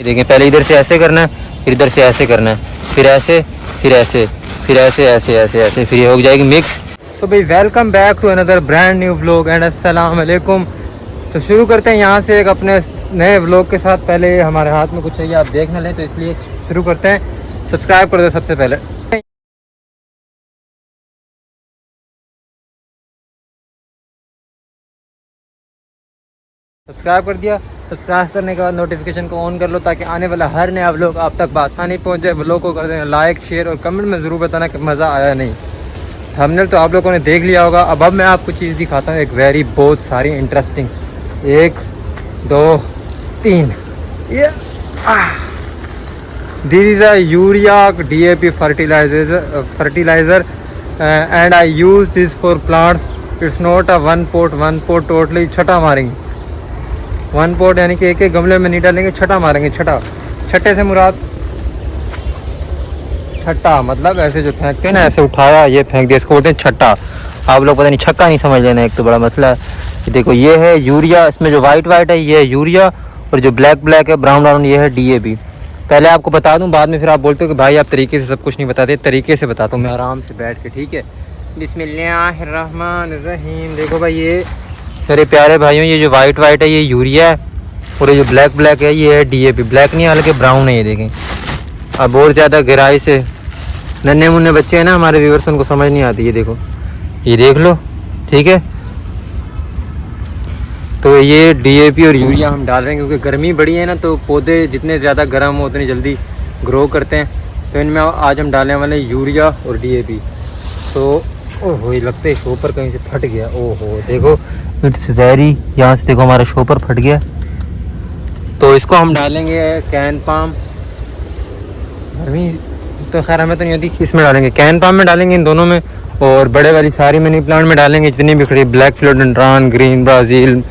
देखें, पहले इधर से ऐसे करना है, फिर इधर से ऐसे करना है, फिर ऐसे, फिर ऐसे, फिर ऐसे ऐसे ऐसे ऐसे, फिर ये हो जाएगी मिक्स। सो भाई welcome back to another brand new vlog and अस्सलाम वालेकुम। तो शुरू करते हैं यहाँ से एक अपने नए व्लॉग के साथ। पहले हमारे हाथ में कुछ चाहिए, आप देख ना लें, तो इसलिए शुरू करते हैं। सब्सक्राइब कर दो सबसे पहले। सब्सक्राइब कर दिया। सब्सक्राइब करने के बाद नोटिफिकेशन को ऑन कर लो ताकि आने वाला हर नया व्लॉग आप तक बआसानी पहुंच जाए। व्लॉग को कर देना लाइक, शेयर और कमेंट में ज़रूर बताना कि मज़ा आया नहीं। थंबनेल तो आप लोगों ने देख लिया होगा। अब मैं आपको चीज़ दिखाता हूँ, एक बहुत सारी इंटरेस्टिंग। 1 2 3 ये this is a urea DAP fertilizer and I use this for plants. It's not a one pot totally। छठा मारेंगे, 1 pot यानी कि एक गमले में नहीं डालेंगे, छठा मारेंगे। छठे से मुराद छट्टा, मतलब ऐसे जो फेंकते हैं ना, ऐसे उठाया ये फेंक दिया, इसको बोलते हैं छट्टा। आप लोग पता नहीं छक्का नहीं समझ लेना, एक तो बड़ा मसला है। कि देखो ये है यूरिया, इसमें जो वाइट है ये है यूरिया, और जो ब्लैक है ब्राउन ये है DAP। पहले आपको बता दूं, बाद में फिर आप बोलते हो कि भाई आप तरीके से सब कुछ नहीं बताते। तरीके से बताता हूँ मैं आराम से बैठ के, ठीक है। बिस्मिल्लाहिर्रहमानिर्रहीम। देखो भाई ये मेरे प्यारे भाइयों, ये जो वाइट है ये यूरिया है, और ये जो ब्लैक है ये है DAP। ब्लैक नहीं हालांकि ब्राउन है ये, देखें। अब बहुत ज़्यादा गहराई से नन्हे मुन्ने बच्चे हैं ना हमारे व्यूअर्स, उनको समझ नहीं आती। ये देखो, ये देख लो, ठीक है। तो ये DAP और यूरिया हम डाल रहे हैं क्योंकि गर्मी बड़ी है ना, तो पौधे जितने ज़्यादा गर्म हो उतनी जल्दी ग्रो करते हैं। तो इनमें आज हम डालने वाले यूरिया और DAP। तो ओहो, ये लगता है शॉपर कहीं से फट गया। ओहो देखो, इट्स वेरी, यहाँ से देखो हमारा शॉपर फट गया। तो इसको हम डालेंगे कैन पाम। गर्मी तो खैर हमें तो नहीं होती, इसमें डालेंगे कैन पाम में डालेंगे, इन दोनों में। और बड़े वाली सारी मनी प्लांट में डालेंगे, जितनी भी खड़ी, ब्लैक फिलोडेंड्रॉन, ग्रीन ब्राज़ील,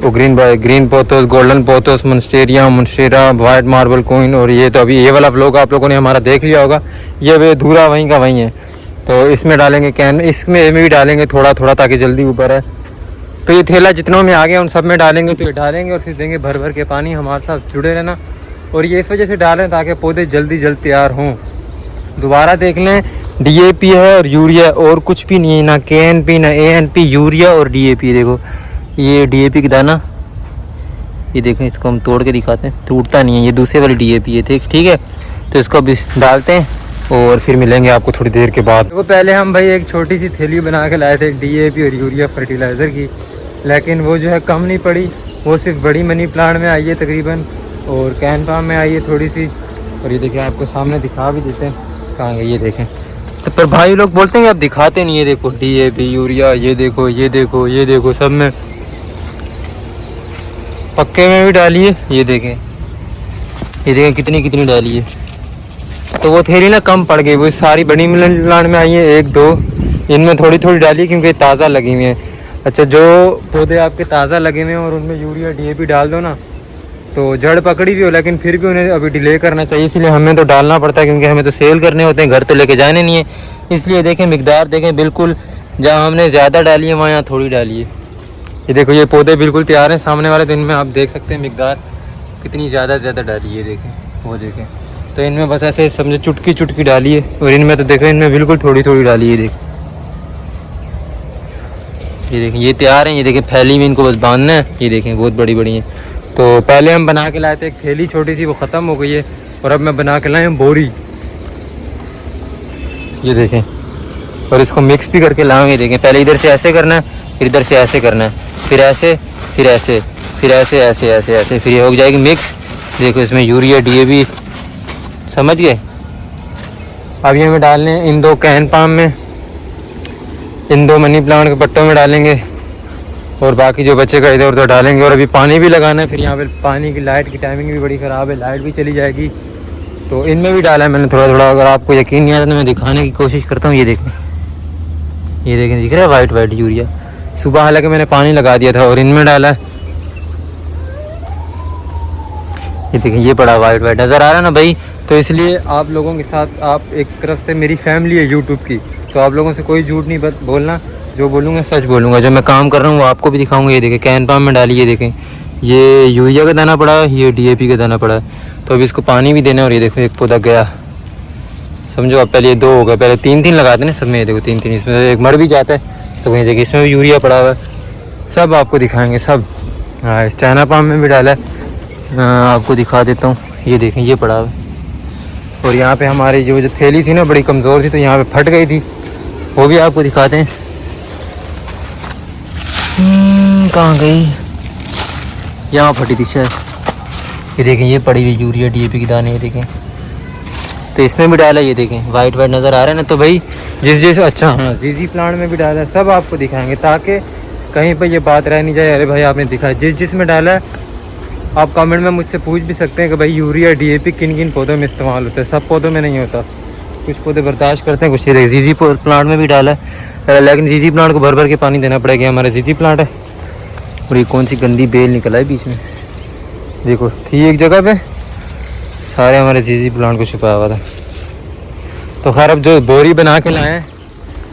वो green pothos, golden pothos, monstera, white marble queen. और ये तो अभी ये वाला व्लॉग आप लोगों ने हमारा देख लिया होगा, ये भी अधूरा वहीं का वहीं है। तो इसमें डालेंगे कैन, इसमें भी डालेंगे थोड़ा थोड़ा ताकि जल्दी ऊपर है। तो ये थैला जितनों में आ गया उन सब में डालेंगे। तो ये डालेंगे और फिर देंगे भर के पानी। हमारे साथ जुड़े रहना। और ये इस वजह से डाल रहे हैं ताकि पौधे जल्दी तैयार हों। दोबारा देख लें, DAP है और यूरिया, और कुछ भी नहीं है, ना KNP ना ANP, यूरिया और DAP। देखो ये DAP का दाना, ये देखें, इसको हम तोड़ के दिखाते हैं, टूटता नहीं है, ये दूसरे वाली DAP है, ठीक है। तो इसको अभी डालते हैं और फिर मिलेंगे आपको थोड़ी देर के बाद। तो पहले हम भाई एक छोटी सी थैली बना के लाए थे DAP और यूरिया फर्टिलाइज़र की, लेकिन वो जो है कम नहीं पड़ी। वो सिर्फ बड़ी मनी प्लांट में आई है तकरीबन, और कैन पाम में आई है थोड़ी सी। और ये देखें, आपको सामने दिखा भी देते हैं कहाँ गई, ये देखें। तो पर भाई लोग बोलते हैं आप दिखाते नहीं, ये देखो DAP यूरिया, ये देखो ये देखो ये देखो, सब में पक्के में भी डालिए। ये देखें कितनी डाली है। तो वो थैली ना कम पड़ गई, वो सारी बड़ी प्लांट में आई है 1 2, इनमें थोड़ी थोड़ी डाली क्योंकि ताज़ा लगी हुई है। अच्छा, जो पौधे आपके ताज़ा लगे हुए हैं और उनमें यूरिया DAP डाल दो ना, तो जड़ पकड़ी भी हो, लेकिन फिर भी उन्हें अभी डिले करना चाहिए। इसलिए हमें तो डालना पड़ता है क्योंकि हमें तो सेल करने होते हैं, घर तो लेके जाने नहीं है। इसलिए देखें मिकदार देखें, बिल्कुल जहाँ हमने ज़्यादा डाली है वहाँ यहाँ थोड़ी डाली है। ये देखो ये पौधे बिल्कुल तैयार हैं सामने वाले, तो इनमें आप देख सकते हैं मिकदार कितनी ज़्यादा डाली है। देखें, वो देखें। तो इनमें बस ऐसे समझे चुटकी डाली है, और इनमें तो देखो इनमें बिल्कुल थोड़ी डाली है। ये देखें ये तैयार हैं। ये देखें फैली में, इनको बस बांधना है। ये देखें बहुत बड़ी हैं। तो पहले हम बना के लाए थे एक थैली छोटी सी, वो ख़त्म हो गई है, और अब मैं बना के लाए हूँ बोरी। ये देखें, और इसको मिक्स भी करके लाएंगे। देखें पहले इधर से ऐसे करना है, फिर इधर से ऐसे करना है, फिर ऐसे, फिर ऐसे, फिर ऐसे ऐसे ऐसे ऐसे, फिर ये हो जाएगी मिक्स। देखो इसमें यूरिया DAP, समझ गए। अब ये हमें डालने हैं इन 2 कैन पाम में, इन 2 मनी प्लांट के पट्टों में डालेंगे, और बाकी जो बच्चे का इधर उधर डालेंगे। और अभी पानी भी लगाना है। फिर यहाँ पे पानी की लाइट की टाइमिंग भी बड़ी ख़राब है, लाइट भी चली जाएगी। तो इनमें भी डाला है मैंने थोड़ा। अगर आपको यकीन नहीं आता तो मैं दिखाने की कोशिश करता हूँ। ये देखें दिख रहा है वाइट यूरिया। सुबह हालांकि मैंने पानी लगा दिया था और इनमें डाला है। ये देखें ये बड़ा वाइट नज़र आ रहा है ना भाई। तो इसलिए आप लोगों के साथ, आप एक तरफ से मेरी फैमिली है यूट्यूब की, तो आप लोगों से कोई झूठ नहीं बोलना, जो बोलूँगा सच बोलूँगा। जो मैं काम कर रहा हूँ वो आपको भी दिखाऊँगा। ये देखें कैन पाम में डाली, ये देखें ये यूरिया का दाना पड़ा है, ये डीएपी का दाना पड़ा है। तो अभी इसको पानी भी देना है। और ये देखो एक पौधा गया, समझो अब पहले ये 2 हो गए, पहले 3-3 लगाते ना सब में। ये देखो 3-3, इसमें एक मर भी जाता है। तो वहीं देखिए इसमें भी यूरिया पड़ा हुआ है, सब आपको दिखाएंगे सब। हाँ, इस चाइना पाम में भी डाला है, आपको दिखा देता हूँ। ये देखें ये पड़ा हुआ है। और यहाँ पे हमारी जो थैली थी ना बड़ी कमज़ोर थी, तो यहाँ पे फट गई थी, वो भी आपको दिखाते हैं। कहाँ गई, यहाँ फटी थी शायद। ये देखें ये पड़ी हुई यूरिया डीएपी के दाने, ये देखें। तो इसमें भी डाला, ये देखें वाइट वाइट नज़र आ रहा है ना। तो भाई जिस अच्छा हाँ जीजी प्लांट में भी डाला है, सब आपको दिखाएंगे ताकि कहीं पर ये बात रह नहीं जाए, अरे भाई आपने दिखाया। जिस में डाला है आप कमेंट में मुझसे पूछ भी सकते हैं कि भाई यूरिया डीएपी किन किन पौधों में इस्तेमाल होता है। सब पौधों में नहीं होता, कुछ पौधे बर्दाश्त करते हैं, कुछ ये जीजी प्लांट में भी डाला है। लेकिन जीजी प्लांट को भर भर के पानी देना पड़ेगा। हमारा जीजी प्लांट है। और ये कौन सी गंदी बेल निकला है बीच में, देखो थी एक जगह पे, सारे हमारे जीजी प्लांट को छुपाया हुआ था। तो खैर अब जो बोरी बना के लाए हैं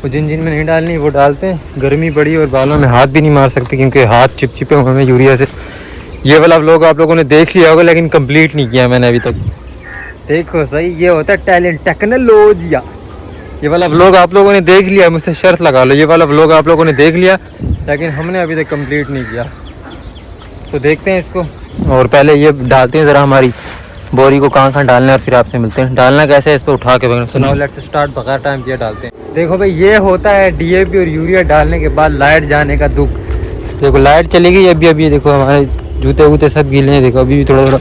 वो जिन में नहीं डालनी वो डालते हैं। गर्मी बड़ी और बालों में हाथ भी नहीं मार सकते क्योंकि हाथ चिपचिपे हुए हैं यूरिया से। ये वाला व्लॉग आप लोगों ने देख लिया होगा लेकिन कंप्लीट नहीं किया मैंने अभी तक। देखो सही, ये होता है टैलेंट, टेक्नोलॉजिया। ये वाला व्लॉग आप लोगों ने देख लिया, मुझसे शर्त लगा लो, ये वाला व्लॉग आप लोगों ने देख लिया लेकिन हमने अभी तक कंप्लीट नहीं किया। तो देखते हैं इसको, और पहले ये डालते हैं ज़रा हमारी बोरी को कहाँ डालना है और फिर आपसे मिलते हैं। डालना कैसे है इस पर उठा के सुनाओ। लेट्स स्टार्ट, बगैर टाइम किया डालते हैं। देखो भाई ये होता है डीएपी और यूरिया डालने के बाद लाइट जाने का दुख। देखो लाइट चली गई अभी देखो हमारे जूते वूते सब गीले हैं। देखो अभी भी थोड़ा थोड़ा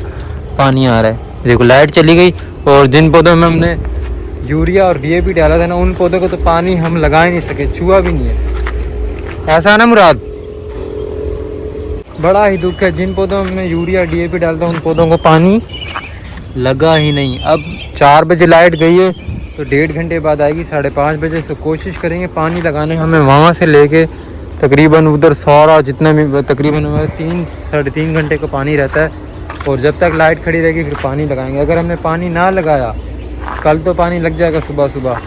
पानी आ रहा है। देखो लाइट चली गई। और जिन पौधों में हमने यूरिया और डीएपी डाला था ना, उन पौधों को तो पानी हम लगा ही नहीं सके, छुआ भी नहीं है। ऐसा ना मुराद, बड़ा ही दुख है। जिन पौधों में यूरिया डीएपी डालता उन पौधों को पानी लगा ही नहीं। अब 4 बजे लाइट गई है तो 1.5 घंटे बाद आएगी 5:30 बजे से। कोशिश करेंगे पानी लगाने। हमें वहाँ से लेके तकरीबन उधर सारा जितना भी तकरीबन हमारे 3-3.5 घंटे का पानी रहता है। और जब तक लाइट खड़ी रहेगी फिर पानी लगाएंगे। अगर हमने पानी ना लगाया, कल तो पानी लग जाएगा सुबह सुबह,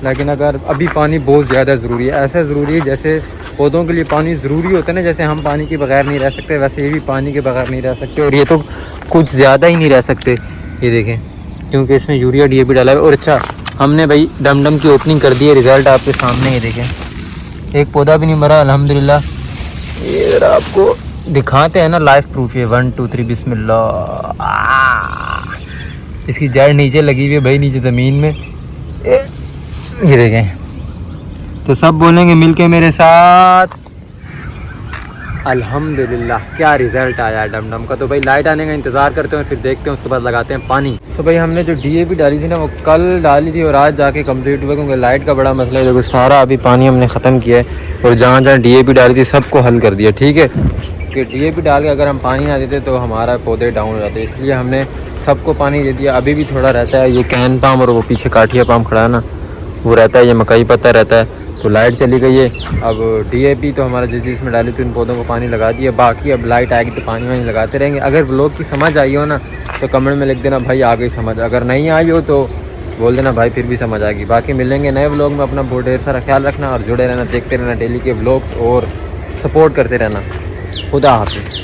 लेकिन अगर अभी पानी बहुत ज़्यादा ज़रूरी है। ऐसा ज़रूरी है जैसे पौधों के लिए पानी ज़रूरी होता है ना, जैसे हम पानी के बगैर नहीं रह सकते, वैसे ये भी पानी के बगैर नहीं रह सकते। और ये तो कुछ ज़्यादा ही नहीं रह सकते, ये देखें, क्योंकि इसमें यूरिया डीएपी डाला है। और अच्छा हमने भाई डम की ओपनिंग कर दी है, रिज़ल्ट आपके सामने ही देखें। एक पौधा भी नहीं मरा अल्हम्दुलिल्लाह। ये अगर आपको दिखाते हैं ना, लाइफ प्रूफ है। 1 2 3 बिस्मिल्लाह। इसकी जड़ नीचे लगी हुई है भाई, नीचे ज़मीन में, ये देखें। तो सब बोलेंगे मिलके मेरे साथ अल्हम्दुलिल्लाह क्या रिज़ल्ट आया डम का। तो भाई लाइट आने का इंतज़ार करते हैं, फिर देखते हैं, उसके बाद लगाते हैं पानी। तो भाई हमने जो डीएपी डाली थी ना वो कल डाली थी और आज जाके कंप्लीट हुआ, क्योंकि लाइट का बड़ा मसला है। देखो सारा अभी पानी हमने ख़त्म किया है और जहाँ जहाँ डीएपी डाली थी सबको हल कर दिया, ठीक है। कि डीएपी डाल के अगर हम पानी ना देते तो हमारा पौधे डाउन हो जाते, इसलिए हमने सबको पानी दे दिया। अभी भी थोड़ा रहता है, ये कैन पाम और वो पीछे काठिया पाम खड़ा है ना, वो रहता है, ये मकई पत्ता रहता है। तो लाइट चली गई है। अब डीएपी तो हमारा जिस चीज़ में डाली थी उन पौधों को पानी लगा दिया। बाकी अब लाइट आएगी तो पानी वानी लगाते रहेंगे। अगर व्लॉग की समझ आई हो ना तो कमेंट में लिख देना भाई आ गई समझ। अगर नहीं आई हो तो बोल देना भाई फिर भी समझ आएगी। बाकी मिलेंगे नए व्लॉग में। अपना बहुत ढेर सारा ख्याल रखना और जुड़े रहना, देखते रहना डेली के व्लॉग्स और सपोर्ट करते रहना। खुदा हाफिज़।